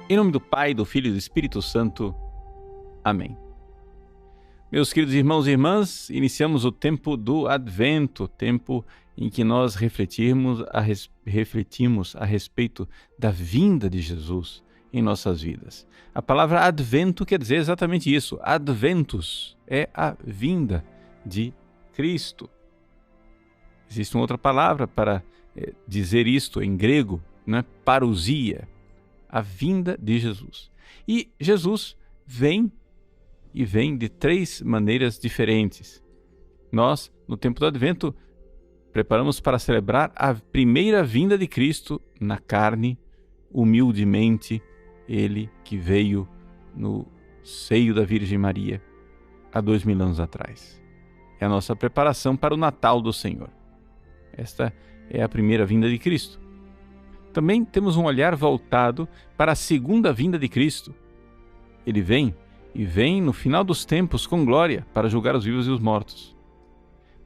Em nome do Pai, do Filho e do Espírito Santo. Amém. Meus queridos irmãos e irmãs, iniciamos o tempo do Advento, tempo em que nós refletimos a respeito da vinda de Jesus em nossas vidas. A palavra Advento quer dizer exatamente isso. Adventus é a vinda de Cristo. Existe uma outra palavra para dizer isto em grego, né? Parousia, a vinda de Jesus. E Jesus vem de três maneiras diferentes. Nós, no tempo do Advento, preparamos para celebrar a primeira vinda de Cristo na carne, humildemente, ele que veio no seio da Virgem Maria há 2000 anos atrás. É a nossa preparação para o Natal do Senhor. Esta é a primeira vinda de Cristo. Também temos um olhar voltado para a segunda vinda de Cristo. Ele vem no final dos tempos com glória para julgar os vivos e os mortos.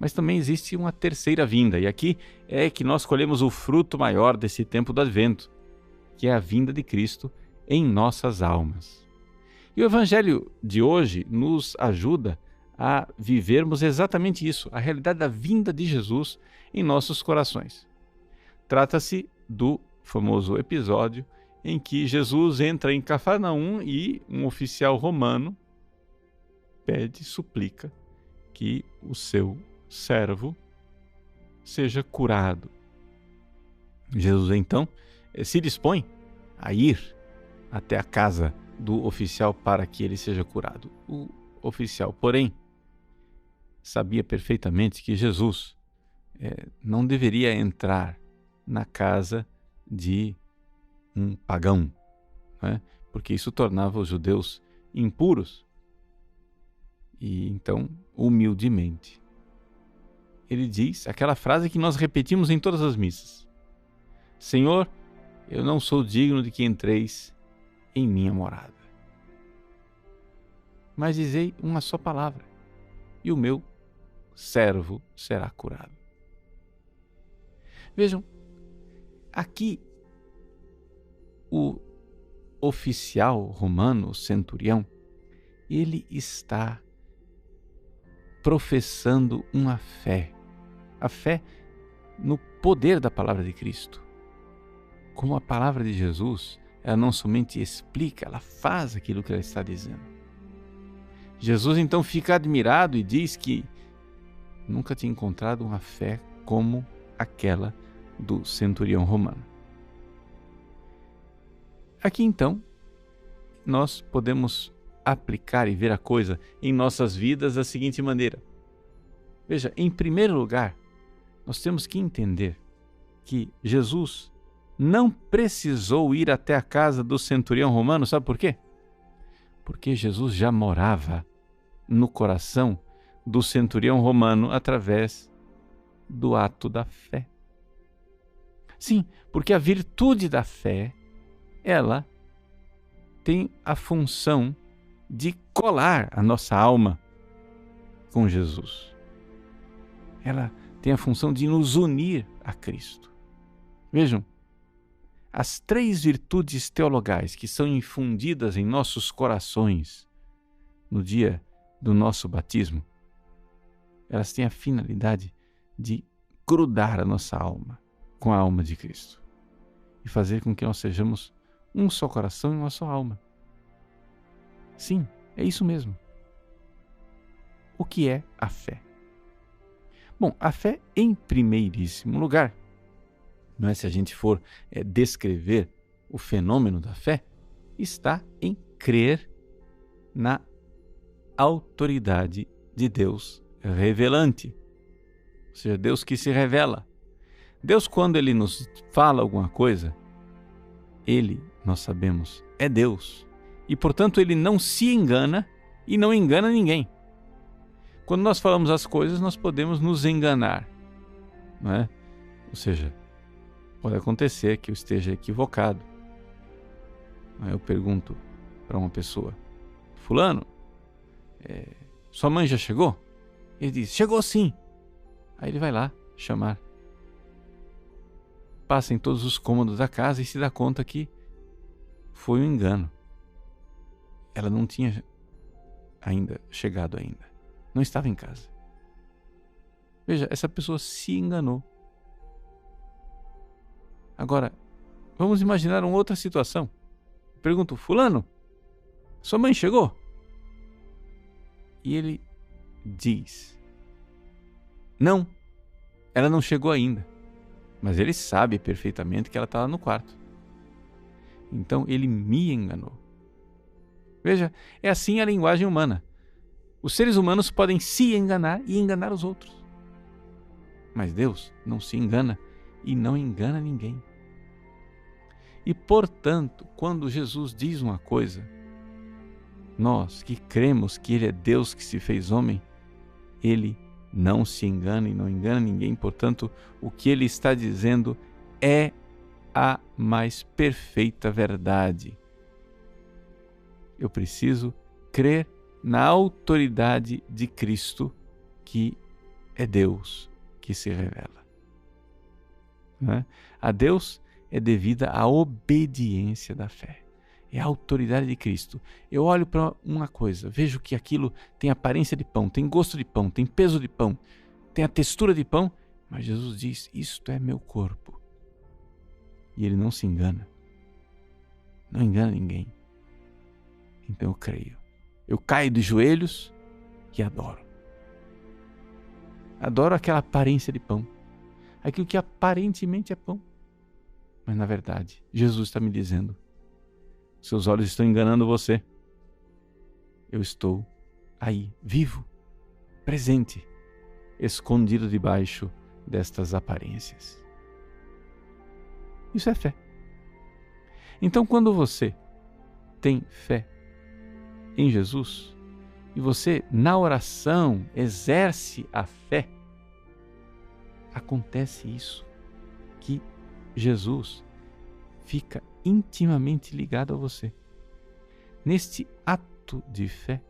Mas também existe uma terceira vinda, e aqui é que nós colhemos o fruto maior desse tempo do Advento, que é a vinda de Cristo em nossas almas. E o Evangelho de hoje nos ajuda a vivermos exatamente isso, a realidade da vinda de Jesus em nossos corações. Trata-se do famoso episódio em que Jesus entra em Cafarnaum e um oficial romano suplica que o seu servo seja curado. Jesus então se dispõe a ir até a casa do oficial para que ele seja curado. O oficial, porém, sabia perfeitamente que Jesus não deveria entrar na casa de um pagão, né? Porque isso tornava os judeus impuros. E então, humildemente, ele diz aquela frase que nós repetimos em todas as missas: Senhor, eu não sou digno de que entreis em minha morada, mas dizei uma só palavra, e o meu servo será curado. Vejam, aqui o oficial romano, o centurião, ele está professando uma fé, a fé no poder da palavra de Cristo. Como a palavra de Jesus, ela não somente explica, ela faz aquilo que ela está dizendo. Jesus então fica admirado e diz que nunca tinha encontrado uma fé como aquela do centurião romano. Aqui então, nós podemos aplicar e ver a coisa em nossas vidas da seguinte maneira. Veja, em primeiro lugar, nós temos que entender que Jesus não precisou ir até a casa do centurião romano, sabe por quê? Porque Jesus já morava no coração do centurião romano através do ato da fé. Sim, porque a virtude da fé, ela tem a função de colar a nossa alma com Jesus. Ela tem a função de nos unir a Cristo. Vejam, as três virtudes teologais que são infundidas em nossos corações no dia do nosso batismo, elas têm a finalidade de grudar a nossa alma com a alma de Cristo e fazer com que nós sejamos um só coração e uma só alma. Sim, é isso mesmo. O que é a fé? Bom, a fé, em primeiríssimo lugar, não é, se a gente for descrever o fenômeno da fé, está em crer na autoridade de Deus revelante. Ou seja, Deus que se revela. Deus, quando Ele nos fala alguma coisa, Ele, nós sabemos, é Deus. E, portanto, Ele não se engana e não engana ninguém. Quando nós falamos as coisas, nós podemos nos enganar, não é? Ou seja, pode acontecer que eu esteja equivocado. Eu pergunto para uma pessoa: fulano, sua mãe já chegou? Ele diz: chegou sim. Aí ele vai lá chamar. Passa em todos os cômodos da casa e se dá conta que foi um engano. Ela não tinha ainda chegado ainda. Não estava em casa. Veja, essa pessoa se enganou. Agora, vamos imaginar uma outra situação. Pergunto, fulano, sua mãe chegou? E ele diz, não, ela não chegou ainda. Mas ele sabe perfeitamente que ela está lá no quarto. Então ele me enganou. Veja, é assim a linguagem humana. Os seres humanos podem se enganar e enganar os outros. Mas Deus não se engana e não engana ninguém. E, portanto, quando Jesus diz uma coisa, nós que cremos que Ele é Deus que se fez homem, Ele não se engana e não engana ninguém. Portanto, o que Ele está dizendo é a mais perfeita verdade. Eu preciso crer na autoridade de Cristo, que é Deus que se revela. Né? A Deus é devida a obediência da fé. É a autoridade de Cristo. Eu olho para uma coisa, vejo que aquilo tem aparência de pão, tem gosto de pão, tem peso de pão, tem a textura de pão, mas Jesus diz, isto é meu corpo. E Ele não se engana. Não engana ninguém. Então eu creio. Eu caio de joelhos e adoro. Adoro aquela aparência de pão. Aquilo que aparentemente é pão. Mas na verdade, Jesus está me dizendo, seus olhos estão enganando você. Eu estou aí, vivo, presente, escondido debaixo destas aparências. Isso é fé. Então, quando você tem fé em Jesus e você, na oração, exerce a fé, acontece isso, que Jesus fica intimamente ligado a você. Neste ato de fé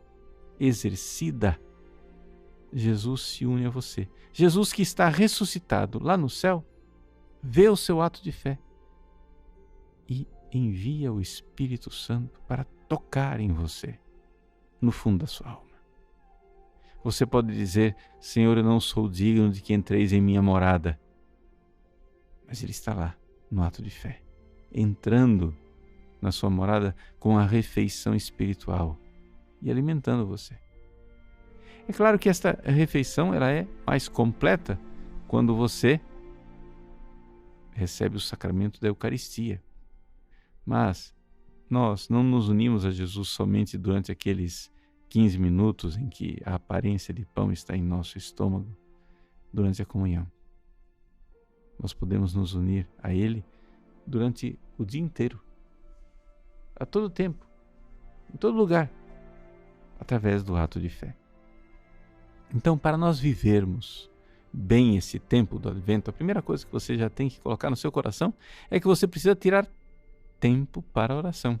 exercida, Jesus se une a você. Jesus, que está ressuscitado lá no céu, vê o seu ato de fé e envia o Espírito Santo para tocar em você, no fundo da sua alma. Você pode dizer, Senhor, eu não sou digno de que entreis em minha morada. Mas Ele está lá, no ato de fé, entrando na sua morada com a refeição espiritual e alimentando você. É claro que esta refeição ela é mais completa quando você recebe o sacramento da Eucaristia. Mas nós não nos unimos a Jesus somente durante aqueles 15 minutos em que a aparência de pão está em nosso estômago durante a comunhão. Nós podemos nos unir a Ele durante o dia inteiro, a todo tempo, em todo lugar, através do ato de fé. Então, para nós vivermos bem esse tempo do Advento, a primeira coisa que você já tem que colocar no seu coração é que você precisa tirar tempo para a oração.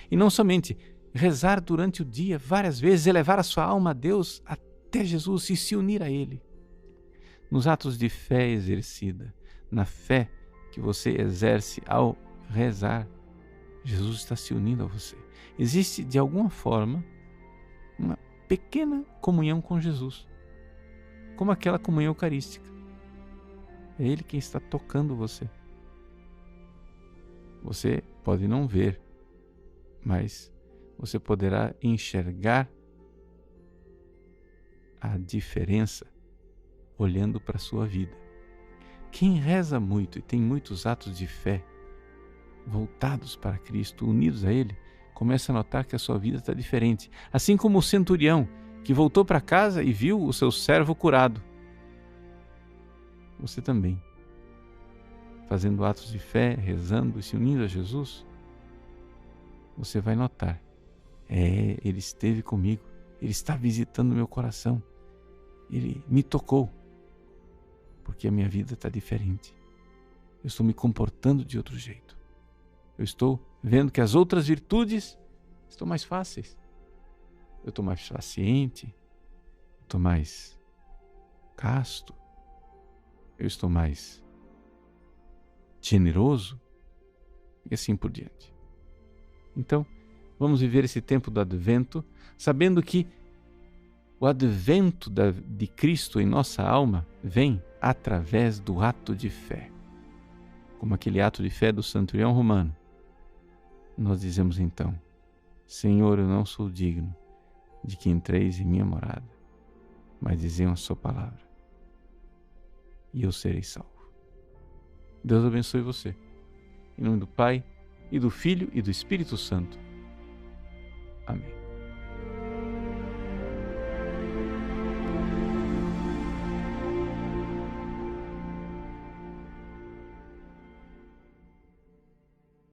E não somente rezar durante o dia várias vezes, elevar a sua alma a Deus até Jesus e se unir a Ele. Nos atos de fé exercida, na fé que você exerce ao rezar, Jesus está se unindo a você. Existe, de alguma forma, uma pequena comunhão com Jesus, como aquela comunhão eucarística. É Ele quem está tocando você. Você pode não ver, mas você poderá enxergar a diferença olhando para a sua vida. Quem reza muito e tem muitos atos de fé voltados para Cristo, unidos a Ele, começa a notar que a sua vida está diferente. Assim como o centurião que voltou para casa e viu o seu servo curado. Você também, fazendo atos de fé, rezando e se unindo a Jesus, você vai notar, Ele esteve comigo, Ele está visitando meu coração, Ele me tocou, porque a minha vida está diferente. Eu estou me comportando de outro jeito. Eu estou vendo que as outras virtudes estão mais fáceis. Eu estou mais paciente, eu estou mais casto, eu estou mais generoso e assim por diante. Então, vamos viver esse tempo do Advento, sabendo que o advento de Cristo em nossa alma vem através do ato de fé. Como aquele ato de fé do centurião romano. Nós dizemos então: Senhor, eu não sou digno de que entreis em minha morada, mas dizei uma só palavra e eu serei salvo. Deus abençoe você. Em nome do Pai, e do Filho e do Espírito Santo. Amém.